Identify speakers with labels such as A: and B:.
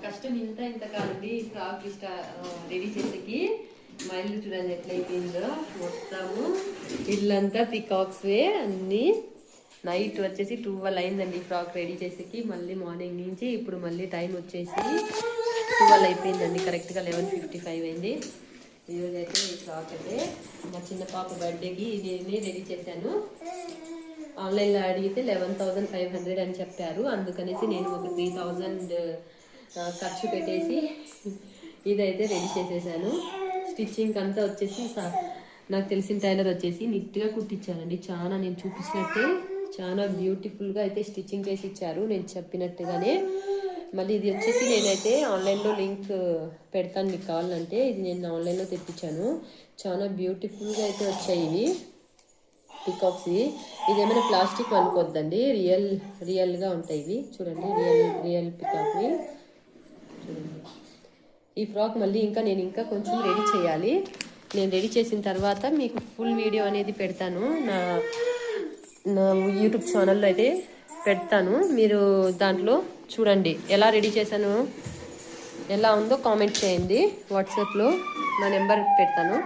A: కష్టం ఇంత కాదండి ఫ్రాక్ రెడీ చేసేకి. మా ఇల్లు చూడండి ఎట్లయిపోయిందో, మొత్తము ఇల్లంతా పికాక్స్ వే అన్నీ. నైట్ వచ్చేసి 12 అయిందండి ఫ్రాక్ రెడీ చేసేకి. మళ్ళీ మార్నింగ్ నుంచి ఇప్పుడు మళ్ళీ టైం వచ్చేసి 12 అయిపోయిందండి. కరెక్ట్గా 11:55 అయింది. ఈరోజు అయితే ఈ ఫ్రాక్ అయితే మా చిన్న పాప బర్త్డేకి నేనే రెడీ చేశాను. ఆన్లైన్లో అడిగితే 11,500 అని చెప్పారు. అందుకనేసి నేను ఒక 3,000 ఖర్చు పెట్టేసి ఇదైతే రెడీ చేసేసాను. స్టిచ్చింగ్ అంతా వచ్చేసి నాకు తెలిసిన టైలర్ వచ్చేసి నీట్గా కుట్టించానండి. చాలా నేను చూపించినట్టే చాలా బ్యూటిఫుల్గా అయితే స్టిచ్చింగ్ చేసి ఇచ్చారు నేను చెప్పినట్టుగానే. మళ్ళీ ఇది వచ్చేసి నేనైతే ఆన్లైన్లో లింక్ పెడతాను మీకు కావాలంటే. ఇది నేను ఆన్లైన్లో తెప్పించాను. చాలా బ్యూటిఫుల్గా అయితే వచ్చాయి ఇవి పికాక్స్. ఇదేమైనా ప్లాస్టిక్ అనుకోద్దండి, రియల్గా ఉంటాయి ఇవి. చూడండి రియల్ పికాక్వి చూడండి. ఈ ఫ్రాక్ మళ్ళీ నేను ఇంకా కొంచెం రెడీ చేయాలి. నేను రెడీ చేసిన తర్వాత మీకు ఫుల్ వీడియో అనేది పెడతాను. నా యూట్యూబ్ ఛానల్లో అయితే పెడతాను. మీరు దాంట్లో చూడండి ఎలా రెడీ చేశాను, ఎలా ఉందో కామెంట్ చేయండి. వాట్సాప్లో నా నెంబర్ పెడతాను.